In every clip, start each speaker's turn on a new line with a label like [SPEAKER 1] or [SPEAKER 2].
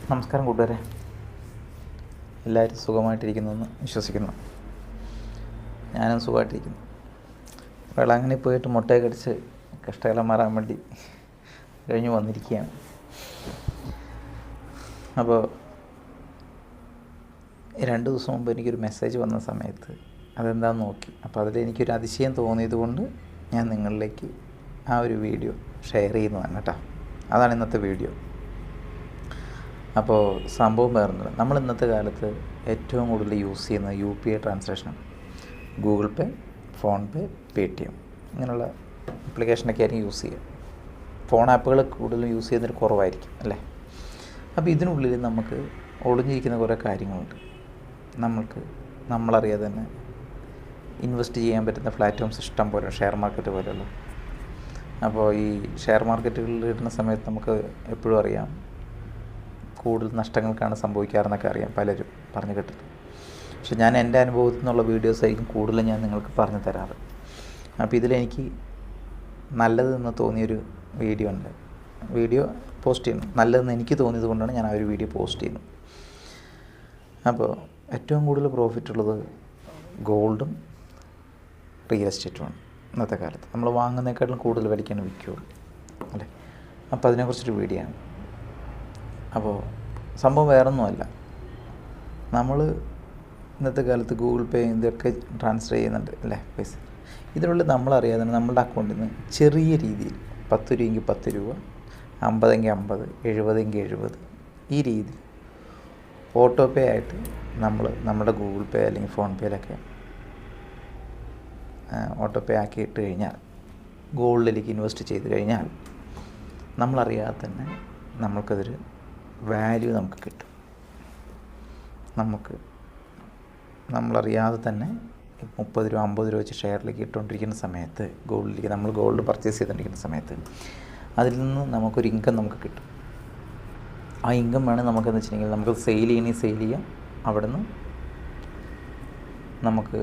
[SPEAKER 1] നമസ്കാരം കൂട്ടുകാരെ, എല്ലാവരും സുഖമായിട്ടിരിക്കുന്നുവെന്ന് വിശ്വസിക്കുന്നു. ഞാനും സുഖമായിട്ടിരിക്കുന്നു. വേളാങ്കണ്ണി പോയിട്ട് മുട്ടയൊക്കെ അടിച്ച് കഷ്ടകാലം മാറാൻ വേണ്ടി കഴിഞ്ഞ് വന്നിരിക്കുകയാണ്. അപ്പോൾ 2 ദിവസം മുമ്പ് എനിക്കൊരു മെസ്സേജ് വന്ന സമയത്ത് അതെന്താണെന്ന് നോക്കി. അപ്പോൾ അതിലെനിക്കൊരു അതിശയം തോന്നിയത് കൊണ്ട് ഞാൻ നിങ്ങളിലേക്ക് ആ ഒരു വീഡിയോ ഷെയർ ചെയ്യുന്നതാണ് കേട്ടോ. അതാണ് ഇന്നത്തെ വീഡിയോ. അപ്പോൾ സംഭവം വേറൊന്നുമില്ല. നമ്മൾ ഇന്നത്തെ കാലത്ത് ഏറ്റവും കൂടുതൽ യൂസ് ചെയ്യുന്ന UPI ട്രാൻസാക്ഷനാണ്. ഗൂഗിൾ പേ, ഫോൺ പേ, പേടിഎം ഇങ്ങനെയുള്ള ആപ്ലിക്കേഷനൊക്കെ ആയിരിക്കും യൂസ് ചെയ്യുക. ഫോൺ ആപ്പുകൾ കൂടുതലും യൂസ് ചെയ്യുന്നതിൽ കുറവായിരിക്കും അല്ലേ. അപ്പോൾ ഇതിനുള്ളിൽ നമുക്ക് ഒളിഞ്ഞിരിക്കുന്ന കുറേ കാര്യങ്ങളുണ്ട്. നമ്മളറിയാതെ തന്നെ ഇൻവെസ്റ്റ് ചെയ്യാൻ പറ്റുന്ന പ്ലാറ്റ്ഫോംസ് ഇഷ്ടം പോലെ, ഷെയർ മാർക്കറ്റ് പോലെയുള്ള. അപ്പോൾ ഈ ഷെയർ മാർക്കറ്റുകളിൽ ഇടുന്ന സമയത്ത് നമുക്ക് എപ്പോഴും അറിയാം കൂടുതൽ നഷ്ടങ്ങൾക്കാണ് സംഭവിക്കാറെന്നൊക്കെ അറിയാം, പലരും പറഞ്ഞു കേട്ടിട്ട്. പക്ഷെ ഞാൻ എൻ്റെ അനുഭവത്തിൽ നിന്നുള്ള വീഡിയോസ് ആയിരിക്കും കൂടുതലും ഞാൻ നിങ്ങൾക്ക് പറഞ്ഞു തരാറ്. അപ്പോൾ ഇതിലെനിക്ക് നല്ലതെന്ന് തോന്നിയൊരു വീഡിയോ പോസ്റ്റ് ചെയ്യുന്നു. നല്ലതെന്ന് എനിക്ക് തോന്നിയത് കൊണ്ടാണ് ഞാൻ ആ ഒരു വീഡിയോ പോസ്റ്റ് ചെയ്യുന്നത്. അപ്പോൾ ഏറ്റവും കൂടുതൽ പ്രോഫിറ്റ് ഉള്ളത് ഗോൾഡും റിയൽ എസ്റ്റേറ്റുമാണ്. ഇന്നത്തെ കാലത്ത് നമ്മൾ വാങ്ങുന്നതിനേക്കാളും കൂടുതൽ വിലയ്ക്കാണ് വിൽക്കുകയുള്ളൂ അല്ലേ. അപ്പോൾ അതിനെക്കുറിച്ചൊരു വീഡിയോ ആണ്. അപ്പോൾ സംഭവം വേറൊന്നുമല്ല, നമ്മൾ ഇന്നത്തെ കാലത്ത് ഗൂഗിൾ പേ ഇതൊക്കെ ട്രാൻസ്ഫർ ചെയ്യുന്നുണ്ട് അല്ലേ പൈസ. ഇതിനുള്ളിൽ നമ്മളറിയാതെ നമ്മളുടെ അക്കൗണ്ടിൽ നിന്ന് ചെറിയ രീതിയിൽ 10 രൂപയെങ്കിൽ 10 രൂപ, 50 50, 70 70 ഈ രീതിയിൽ ഓട്ടോ പേ ആയിട്ട് നമ്മുടെ ഗൂഗിൾ പേ അല്ലെങ്കിൽ ഫോൺ പേയിലൊക്കെ ഓട്ടോ പേ ആക്കി ഇട്ട് കഴിഞ്ഞാൽ, ഗോൾഡിലേക്ക് ഇൻവെസ്റ്റ് ചെയ്ത് കഴിഞ്ഞാൽ നമ്മളറിയാതെ തന്നെ നമുക്കതൊരു വാല്യൂ നമുക്ക് കിട്ടും. നമ്മളറിയാതെ തന്നെ 30 രൂപ 50 രൂപ വെച്ച് ഷെയറിലേക്ക് ഇട്ടുകൊണ്ടിരിക്കുന്ന സമയത്ത്, നമ്മൾ ഗോൾഡ് പർച്ചേസ് ചെയ്തുകൊണ്ടിരിക്കുന്ന സമയത്ത് അതിൽ നിന്ന് നമുക്കൊരു ഇൻകം നമുക്ക് കിട്ടും. ആ ഇൻകം വേണം നമുക്കെന്ന് വെച്ചിട്ടുണ്ടെങ്കിൽ നമുക്ക് സെയിൽ ചെയ്യാം. അവിടെ നിന്ന് നമുക്ക്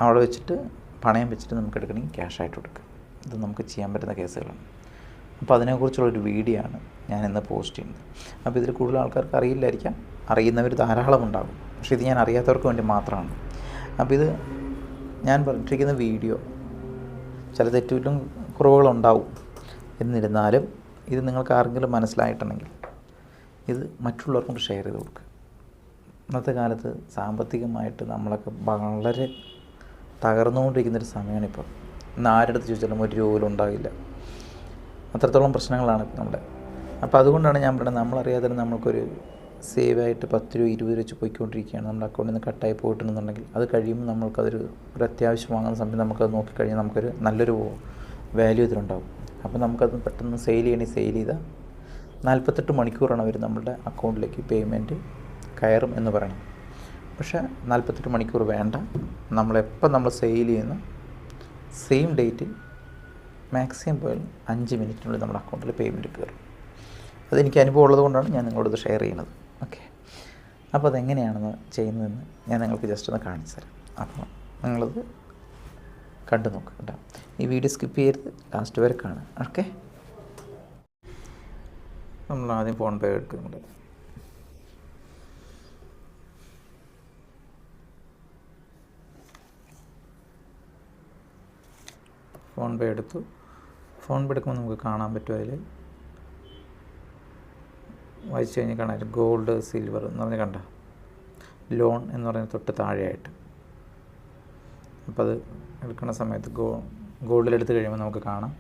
[SPEAKER 1] അവിടെ വെച്ചിട്ട് പണയം വെച്ചിട്ട് നമുക്ക് എടുക്കണമെങ്കിൽ ക്യാഷായിട്ട് കൊടുക്കാം. ഇത് നമുക്ക് ചെയ്യാൻ പറ്റുന്ന കേസുകളാണ്. അപ്പോൾ അതിനെക്കുറിച്ചുള്ളൊരു വീഡിയോ ആണ് ഞാൻ ഇന്ന് പോസ്റ്റ് ചെയ്യുന്നത്. അപ്പോൾ ഇതിൽ കൂടുതൽ ആൾക്കാർക്ക് അറിയില്ലായിരിക്കാം, അറിയുന്നവർ ധാരാളം ഉണ്ടാകും. പക്ഷേ ഇത് ഞാൻ അറിയാത്തവർക്ക് വേണ്ടി മാത്രമാണ്. അപ്പോൾ ഇത് ഞാൻ പറഞ്ഞിരിക്കുന്ന വീഡിയോ ചില തെറ്റുകളും കുറവുകളുണ്ടാവും. എന്നിരുന്നാലും ഇത് നിങ്ങൾക്ക് ആരെങ്കിലും മനസ്സിലായിട്ടുണ്ടെങ്കിൽ ഇത് മറ്റുള്ളവർക്കും ഷെയർ ചെയ്ത് കൊടുക്കുക. ഇന്നത്തെ കാലത്ത് സാമ്പത്തികമായിട്ട് നമ്മളൊക്കെ വളരെ തകർന്നുകൊണ്ടിരിക്കുന്നൊരു സമയമാണിപ്പോൾ. ഇന്ന് ആരുടെ ചോദിച്ചാലും 1 രൂപ പോലും ഉണ്ടാകില്ല. അത്രത്തോളം പ്രശ്നങ്ങളാണ് നമ്മുടെ. അപ്പോൾ അതുകൊണ്ടാണ് ഞാൻ പറയുന്നത്, നമ്മളറിയാതെ നമുക്കൊരു സേവായിട്ട് 10 രൂപ 20 രൂപ വെച്ച് പോയിക്കൊണ്ടിരിക്കുകയാണ്. നമ്മുടെ അക്കൗണ്ടിൽ നിന്ന് കട്ടായി പോയിട്ടുണ്ടെന്നുണ്ടെങ്കിൽ അത് കഴിയുമ്പോൾ ഒരു അത്യാവശ്യം വാങ്ങുന്ന സമയത്ത് നമുക്കത് നോക്കിക്കഴിഞ്ഞാൽ നമുക്കൊരു നല്ലൊരു വാല്യൂ ഇതിലുണ്ടാകും. അപ്പോൾ നമുക്കത് പെട്ടെന്ന് സെയിൽ ചെയ്താൽ 48 മണിക്കൂറാണ് അവർ നമ്മുടെ അക്കൗണ്ടിലേക്ക് പേയ്മെൻറ്റ് കയറും എന്ന് പറയണം. പക്ഷേ 48 മണിക്കൂർ വേണ്ട. നമ്മൾ സെയിൽ ചെയ്യുന്ന സെയിം ഡേറ്റ് മാക്സിമം പോയാൽ 5 മിനിറ്റിനുള്ളിൽ നമ്മുടെ അക്കൗണ്ടിൽ പേയ്മെൻറ്റ് കയറും. അതെനിക്ക് അനുഭവം ഉള്ളത് കൊണ്ടാണ് ഞാൻ നിങ്ങളോട് ഷെയർ ചെയ്യുന്നത്. ഓക്കെ, അപ്പോൾ അതെങ്ങനെയാണെന്ന് ചെയ്യുന്നതെന്ന് ഞാൻ നിങ്ങൾക്ക് ജസ്റ്റ് ഒന്ന് കാണിച്ചു തരാം. അപ്പോൾ നിങ്ങളത് കണ്ടു നോക്കുക കേട്ടോ. ഈ വീഡിയോ സ്കിപ്പ് ചെയ്യരുത്, ലാസ്റ്റ് വരെ കാണുക. ഓക്കെ, നമ്മൾ ആദ്യം ഫോൺ പേ എടുക്കുന്നുണ്ട്. ഫോൺ പേ എടുക്കുമ്പോൾ നമുക്ക് കാണാൻ പറ്റും. അതിൽ വായിച്ചു കഴിഞ്ഞാൽ കാണാൻ ഗോൾഡ് സിൽവർ എന്ന് പറഞ്ഞ് കണ്ട ലോൺ എന്ന് പറയുന്നത് തൊട്ട് താഴെയായിട്ട്. അപ്പോൾ അത് എടുക്കുന്ന സമയത്ത് ഗോൾഡിലെടുത്ത് കഴിയുമ്പോൾ നമുക്ക് കാണാം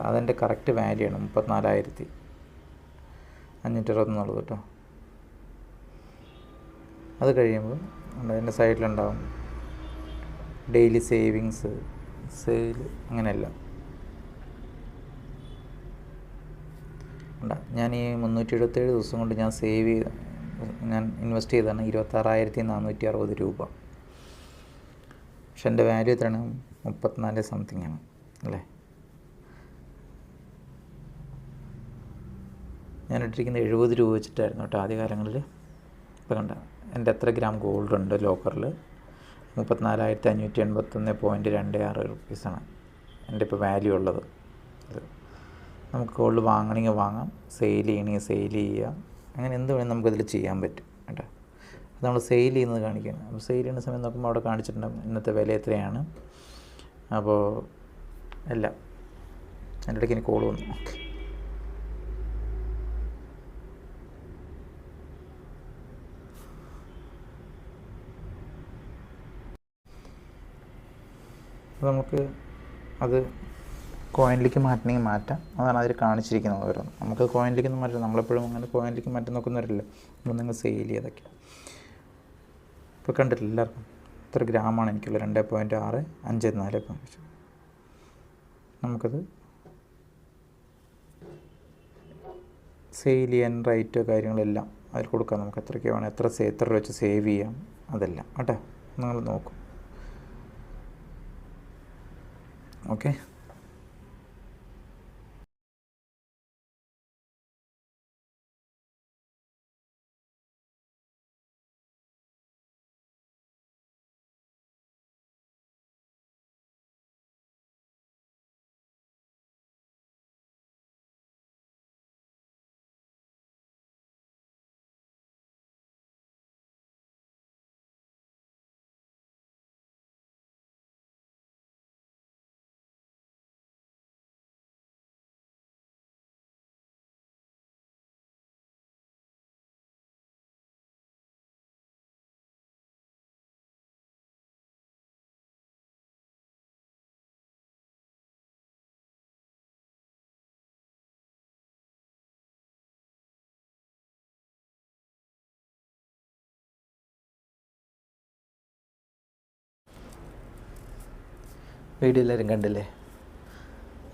[SPEAKER 1] അതിൻ്റെ കറക്റ്റ് വാല്യൂ ആണ് 34,560 എന്നുള്ളത് കേട്ടോ. അത് കഴിയുമ്പോൾ അതിൻ്റെ സൈഡിലുണ്ടാവും ഡെയിലി സേവിങ്സ്, സെയിൽ, അങ്ങനെയല്ല. ഞാൻ ഈ 377 ദിവസം കൊണ്ട് ഞാൻ ഇൻവെസ്റ്റ് ചെയ്തതാണ് 26,460 രൂപ. പക്ഷെ എൻ്റെ വാല്യൂ എത്രയാണ്? 34 സംതിങ് ആണ് അല്ലേ. ഞാൻ ഇട്ടിരിക്കുന്നത് 70 രൂപ വെച്ചിട്ടായിരുന്നു കേട്ടോ ആദ്യകാലങ്ങളിൽ. ഇപ്പോൾ കണ്ട എൻ്റെ എത്ര ഗ്രാം ഗോൾഡ് ഉണ്ട് ലോക്കറിൽ? 34,581.26 റുപ്പീസാണ് എൻ്റെ ഇപ്പോൾ വാല്യൂ ഉള്ളത്. നമുക്ക് ഗോൾഡ് വാങ്ങണമെങ്കിൽ വാങ്ങാം, സെയിൽ ചെയ്യണമെങ്കിൽ സെയിൽ ചെയ്യാം, അങ്ങനെ എന്ത് വേണമെങ്കിൽ നമുക്കതിൽ ചെയ്യാൻ പറ്റും കേട്ടോ. അത് നമ്മൾ സെയിൽ ചെയ്യുന്നത് കാണിക്കുകയാണ്. അപ്പോൾ സെയിൽ ചെയ്യുന്ന സമയം നോക്കുമ്പോൾ അവിടെ കാണിച്ചിട്ടുണ്ടാകും ഇന്നത്തെ വില എത്രയാണ്. അപ്പോൾ എല്ലാം എൻ്റെ ഇടയ്ക്ക് എനിക്ക് കോൾ വന്നു. ഓക്കെ, അപ്പോൾ നമുക്ക് അത് കോയിനിലേക്ക് മാറ്റണമെങ്കിൽ മാറ്റാം. അതാണ് അതിൽ കാണിച്ചിരിക്കുന്നത് ഓരോന്ന്. നമുക്ക് കോയിനിലേക്കൊന്നും മാറ്റാം, നമ്മളെപ്പോഴും അങ്ങനെ കോയിനിലേക്ക് മാറ്റി നോക്കുന്നവരല്ല. നമ്മൾ നിങ്ങൾ സെയിൽ ചെയ്തൊക്കെ ഇപ്പോൾ കണ്ടിട്ടില്ല എല്ലാവർക്കും ഇത്ര ഗ്രാമാണ് എനിക്കുള്ളത്, 2.654. നമുക്കത് സെയിൽ ചെയ്യാൻ റേറ്റോ കാര്യങ്ങളെല്ലാം അതിൽ കൊടുക്കാം. നമുക്ക് എത്രയ്ക്ക് വേണം, എത്ര രൂപ വെച്ച് സേവ് ചെയ്യാം, അതെല്ലാം കേട്ടോ നിങ്ങൾ നോക്കും. ഓക്കെ, വീഡിയോ എല്ലാവരും കണ്ടില്ലേ?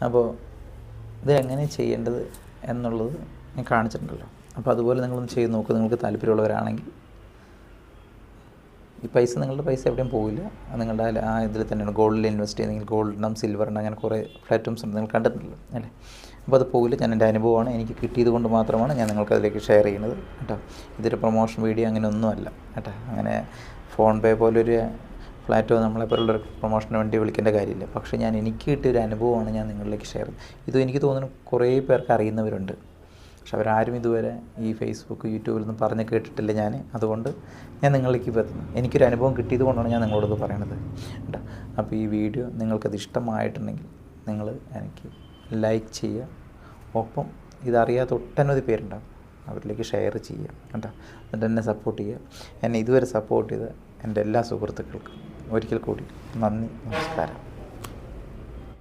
[SPEAKER 1] അപ്പോൾ ഇതെങ്ങനെ ചെയ്യേണ്ടത് എന്നുള്ളത് ഞാൻ കാണിച്ചിട്ടുണ്ടല്ലോ. അപ്പോൾ അതുപോലെ നിങ്ങളൊന്ന് ചെയ്ത് നോക്കുക. നിങ്ങൾക്ക് താല്പര്യമുള്ളവരാണെങ്കിൽ ഈ പൈസ, നിങ്ങളുടെ പൈസ എവിടെയും പോവില്ല. നിങ്ങളുടെ ആ ഇതിൽ തന്നെയാണ്. ഗോൾഡിൽ ഇൻവെസ്റ്റ് ചെയ്യുന്നെങ്കിൽ ഗോൾഡിനും സിൽവറിനും അങ്ങനെ കുറേ പ്ലാറ്റ്ഫോംസ് ഉണ്ട്, നിങ്ങൾ കണ്ടിട്ടുണ്ടല്ലോ അല്ലേ? അപ്പോൾ അത് പോവില്ല. ഞാൻ എൻ്റെ അനുഭവമാണ്, എനിക്ക് കിട്ടിയത് കൊണ്ട് മാത്രമാണ് ഞാൻ നിങ്ങൾക്കതിലേക്ക് ഷെയർ ചെയ്യുന്നത് കേട്ടോ. ഇതൊരു പ്രൊമോഷൻ വീഡിയോ അങ്ങനെ ഒന്നുമല്ല കേട്ടോ. അങ്ങനെ ഫോൺ പേ പോലൊരു ഫ്ലാറ്റോ നമ്മളെപ്പോലുള്ളൊരു പ്രൊമോഷന് വേണ്ടി വിളിക്കേണ്ട കാര്യമില്ല. പക്ഷേ എനിക്ക് കിട്ടിയൊരു അനുഭവമാണ് ഞാൻ നിങ്ങളിലേക്ക് ഷെയർ ചെയ്യുന്നത്. ഇത് എനിക്ക് തോന്നുന്നു കുറേ പേർക്ക് അറിയുന്നവരുണ്ട്, പക്ഷെ അവരാരും ഇതുവരെ ഈ ഫേസ്ബുക്ക് യൂട്യൂബിലൊന്നും പറഞ്ഞ് കേട്ടിട്ടില്ല ഞാൻ. അതുകൊണ്ട് ഞാൻ നിങ്ങളിലേക്ക് ഇപ്പോൾ എത്തുന്നു. എനിക്കൊരു അനുഭവം കിട്ടിയത് കൊണ്ടാണ് ഞാൻ നിങ്ങളോടത് പറയണത് കേട്ടോ. അപ്പോൾ ഈ വീഡിയോ നിങ്ങൾക്കത് ഇഷ്ടമായിട്ടുണ്ടെങ്കിൽ നിങ്ങൾ എനിക്ക് ലൈക്ക് ചെയ്യുക. ഒപ്പം ഇതറിയാത്ത ഒട്ടനവധി പേരുണ്ടാകും, അവരിലേക്ക് ഷെയർ ചെയ്യുക കേട്ടോ. എന്നിട്ട് എന്നെ സപ്പോർട്ട് ചെയ്യുക. എന്നെ ഇതുവരെ സപ്പോർട്ട് ചെയ്ത എൻ്റെ എല്ലാ സുഹൃത്തുക്കൾക്കും ഒരിക്കൽ കൂടി നന്ദി, നമസ്കാരം.